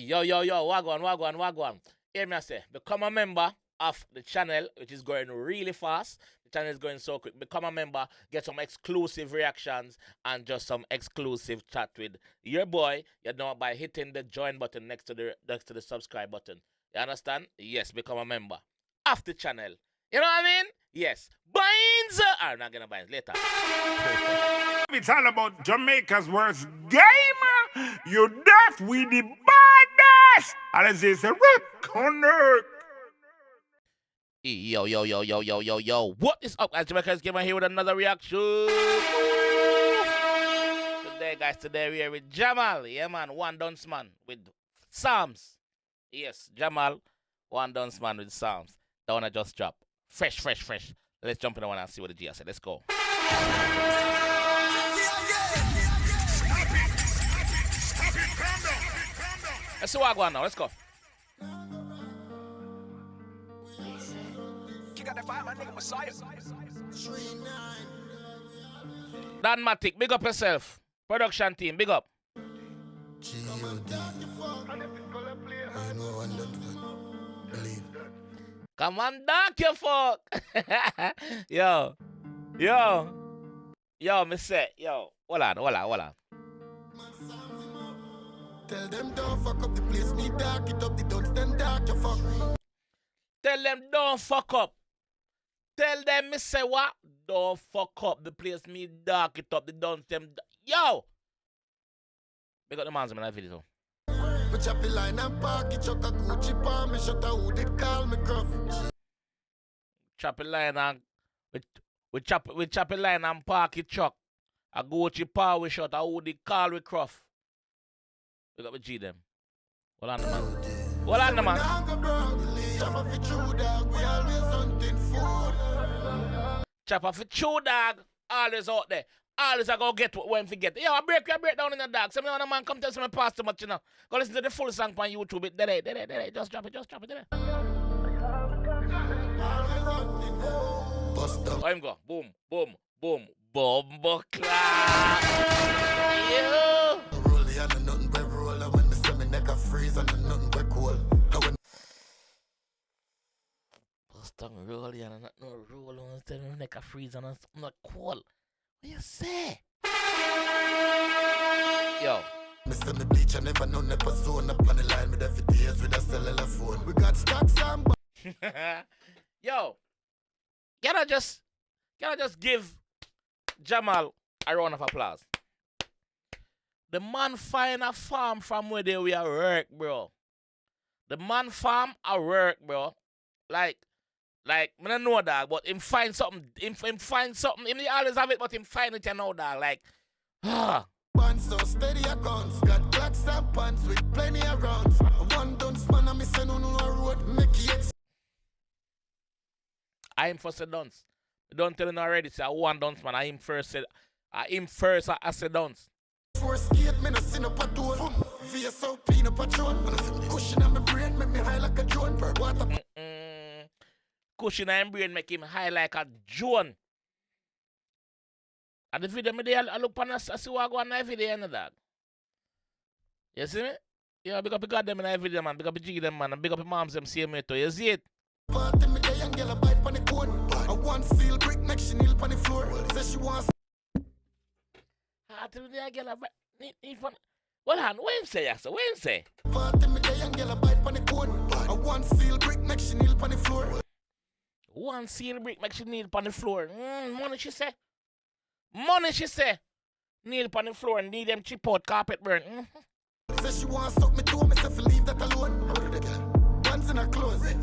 wagwan. Hear me I say, become a member of the channel, which is going really fast. The channel is going so quick. Become a member, get some exclusive reactions and just some exclusive chat with your boy. You know, by hitting the join button next to the subscribe button. You understand? Yes, become a member of the channel. You know what I mean? Yes. Binds. I'm not gonna bind later. It's all about Jamaica's worst game. You deaf with the baddest. And as it's a rap connect. Yo. What is up, guys? Jamaica's Gamer here with another reaction. Today we are with Jamal. Yeah, man. One dance man with Psalms. Yes, Jamal. One dance man with Psalms. That one I just dropped. Fresh. Let's jump in the one and see what the G said. Let's go. Let's see what I go on now. Let's go. Dan Matic, big up yourself. Production team, big up. Come on, dunk your fuck. Yo, me say, hold on. Tell them don't fuck up the place, me dark it up, the don't stand dark, you fuck. Tell them don't fuck up. Tell them, me say what? Don't fuck up the place, me dark it up, the don't them. Yo! Big up the man's in that video. Me chop the line and park it, chuck a Gucci palm, me shut a who did call me gruff. Chop a line and we chop a line and park it truck. A Gucci palm, we shut a who did call we gruff. We got the G them. Hold on, the man. Chopper for chew dog. Always out there. Always I go get what when forget. Yo, I break down in the dog. Some other man come tell me pass too much, you know. Go listen to the full song on YouTube. It just drop it. Let him go. Boom. Clap. Yeah. Freeze and nothing but cool. Boston rolling and not no roll on instead of neck a freeze and not cool. What you say? Yo. Mr. Me bleach and never know never zone up on the line with every days with a cellular phone. We got stocks and Yo. Can I just give Jamal a round of applause? The man find a farm from where they are work, bro. The man farm a work, bro. Like, I don't know, dog, but him find something. Him find something. Him always have it, but him find it, you know, dog. Like, Pants so steady accounts. Got clocks and pants with plenty of rounds. One dunce man and me send on a road. Make it. I am first a dunce. Don't tell him already, say, I one dunce, man. I am first I said dunce. For skate, me no see no patrol. VSOP no patrol. Cushion on my brain make me high like a drone. Cushion on my brain make him high like a drone. And the video me there, I look on us, I see what I go on that video, you know, dog. You see me? Yeah, big up the goddamn in that video, man. Big up the jiggy them, man. And big up the moms them same way too. You see it? Party me there, young girl a bite on the cone. I want seal brick next she kneel on the floor. Say she wants. Hold on, what him say, yes? What him say? Party me there, young girl a bite on the cone. I want seal brick next she kneel on the floor. One seal brick make she kneel on the floor. Money she say. Kneel on the floor and need them chip out carpet burn. Say she wants suck me too, me say fi leave that alone. Pants in her clothes.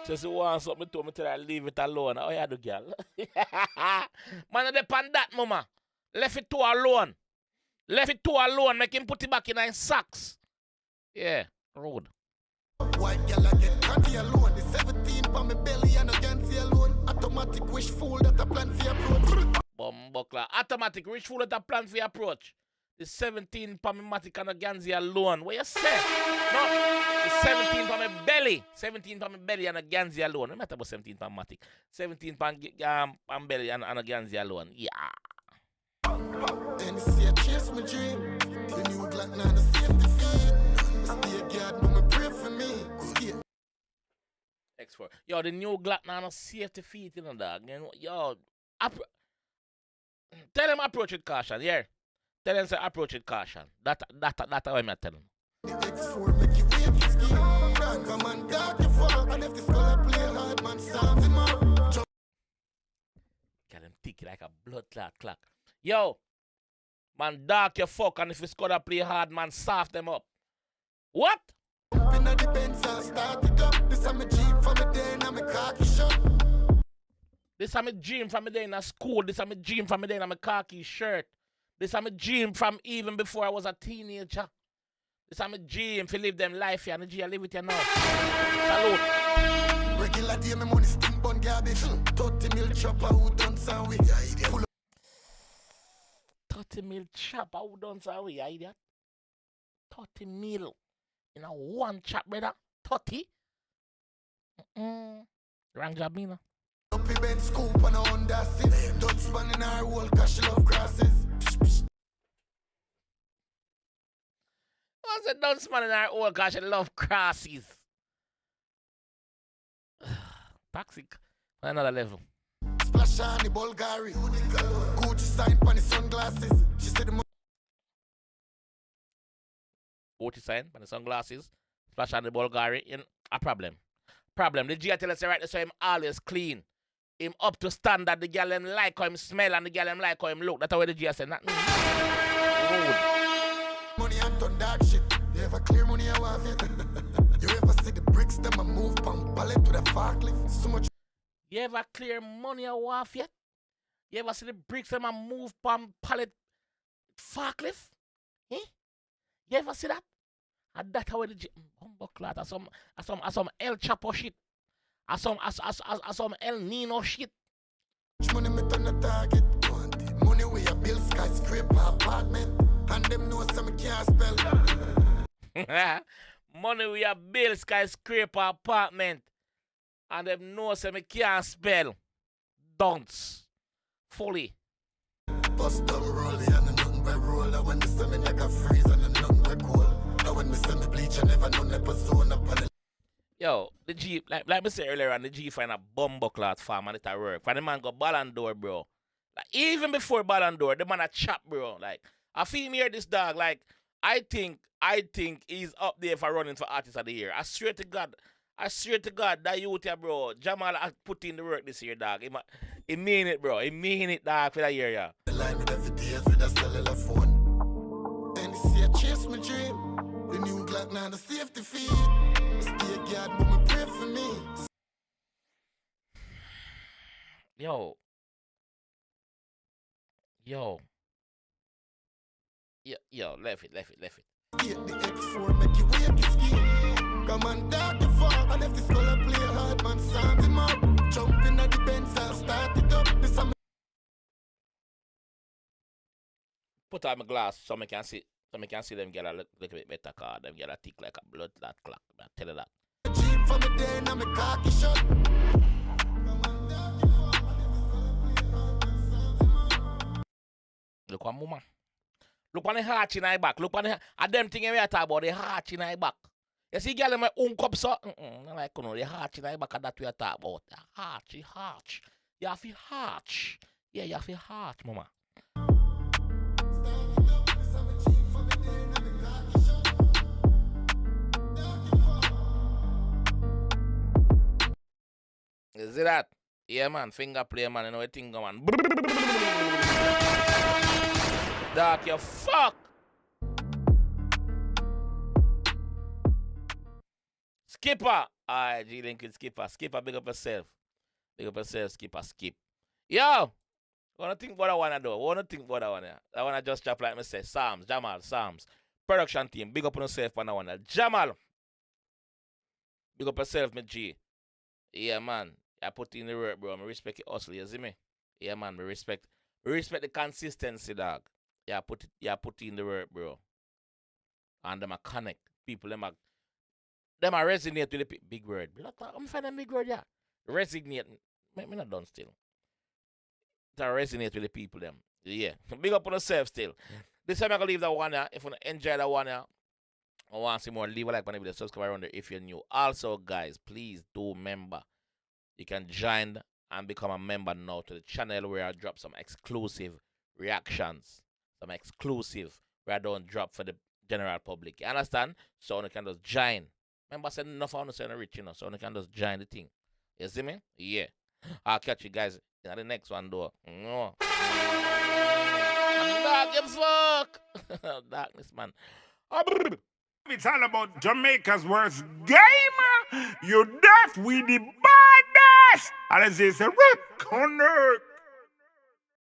So she wants something to me, tell her leave it alone. Oh, yeah, do girl. Man, I depend that, mama. Left it alone. Make him put it back in his socks. Yeah, rude. White girl I get cocky alone. The 17 pa me belly and against the alone. Automatic wish fool that I plan for approach. Bumbuckler. Automatic wish fool that I plan for approach. The 17 pa me matic and against the alone. What you say? No. The 17 pa me belly. 17 pa me belly and against the alone. No matter about 17 pa matic. 17 pa belly and against the alone. Yeah. Then see I chase my dream. The new new Glock now the safety feed. Stay guard, no me pray for me. Skate. X4. Yo, the new Glock now no safety feet, you know, dog. You know, yo, tell him approach with caution, yeah. Tell him say approach with caution. That's what I'm telling him. The X4 make you wait to ski. Come and dark your fuck. And if this color play hard, man, sounds him up. Get him ticky like a blood clock. Yo, man, dark your fuck, and if it's gonna play hard, man, soft them up. What? In the Benz and start it up. This is my Jeep from a day and my khaki shirt. This is my dream from the day in school. This is my dream from the day in my khaki shirt. This is my dream from even before I was a teenager. This is my dream to live them life here. And the G I live with you now. Salute. Regular day, my money stink bun garbage. 30 mil chopper who done sound with. 30 mil chopper who done sound with, you idiot. 30 mil in a one chop, brother. 30? Wrong job, me, no. Dumpy Ben scoop on a Honda 6. Dutchman in our wall, cause she love grasses. I said, don't smell in our old gosh, I love crosses. Toxic. Another level. Splash on the Bulgari. Gucci sign on the sunglasses. She said the Gucci sign on the sunglasses. Splash on the Bulgari. In a problem. The G tell us right, so him always clean. Him up to standard. The girl him like how him smell and the girl him like how him look. That's how the G said. Not money and done dark shit. You ever clear money I want it? You ever see the bricks them a move from pallet with a forklift? So much. You ever clear money a waff yet? You ever see the bricks them a move from pallet forklift? Eh? You ever see that? And that's how the bumbleclot as some El Chapo shit. As some El Nino shit. Money me turn the target. Money where you build skyscraper apartment. And them know some can't spell. Money we a build skyscraper apartment. And them know some can't spell. Dunce. Fully. Bust down rolly and the nothing but roller. When the semi like a freeze and the nothing but cold. Now when me semi bleach I never know never zone up on the. Yo, the G, like me said earlier on, the G find a bumbleclot farm and it a work. When the man go Ballon d'Or, bro. Like, even before Ballon d'Or, the man a chop, bro. Like, I feel me here this dog, like, I think he's up there for running for Artist of the Year. I swear to God, that youth here, bro. Jamal has put in the work this year, dog. He mean it, bro. He mean it, dog, for that year, yeah. The line with every day with a cellular phone. And you see I chase my dream. The new Glock now the safety feed. Stay guard, but me pray for me. Yo, left it. Get the X4, make you wait to ski. Come and dark the fuck. And if this color play hard, man, sound him up. Jump in at the Benz and start it up. This a put on my glass so I can see them get a little bit better card. Them get a tick like a blood clot clock. I tell you that. Jeep from a day and my khaki shirt. Come and dark the fuck. And if this color play hard, man, sound him up. Look one mama. Look on the heart in my back. Look on the them thing we are talking about, the heart in my back. You see, girl, my own cup so. Like, you know, the heart in my back that we are talking about. The heart. You have to heart. Yeah, you have to heart, mama. You see that? Yeah, man. Finger play, man. You know, what thing go, man. Dark, you fuck. Skipper. Alright, G-Link with Skipper. Skipper, big up yourself. Skipper, skip. Yo! Wanna think what I wanna do? I wanna just chop like me say. Jamal. Production team, big up on yourself and I wanna. Jamal. Big up yourself, me G. Yeah, man. I put in the work, bro. I respect it hustle, you see me? Yeah, man. We respect the consistency, dog. Yeah, put in the work, bro. And them a connect. People, them a resonate with the big word. I'm finding big word, yeah. Resonate. Me not done still. To resonate with the people, them. Yeah. Big up on yourself still. This time I'm going to leave that one here. If you enjoy that one here, I want to see more, leave a like on the video, subscribe around there if you're new. Also, guys, please do remember, you can join and become a member now to the channel where I drop some exclusive reactions, some exclusive where I don't drop for the general public. You understand? So you can just join. Remember, I said enough on the rich, you know, so you can just join the thing. You see me? Yeah. I'll catch you guys in the next one, though. Dark as fuck. Darkness, man. It's all about Jamaica's worst game. You deaf, we the baddest. And it's a rap connect.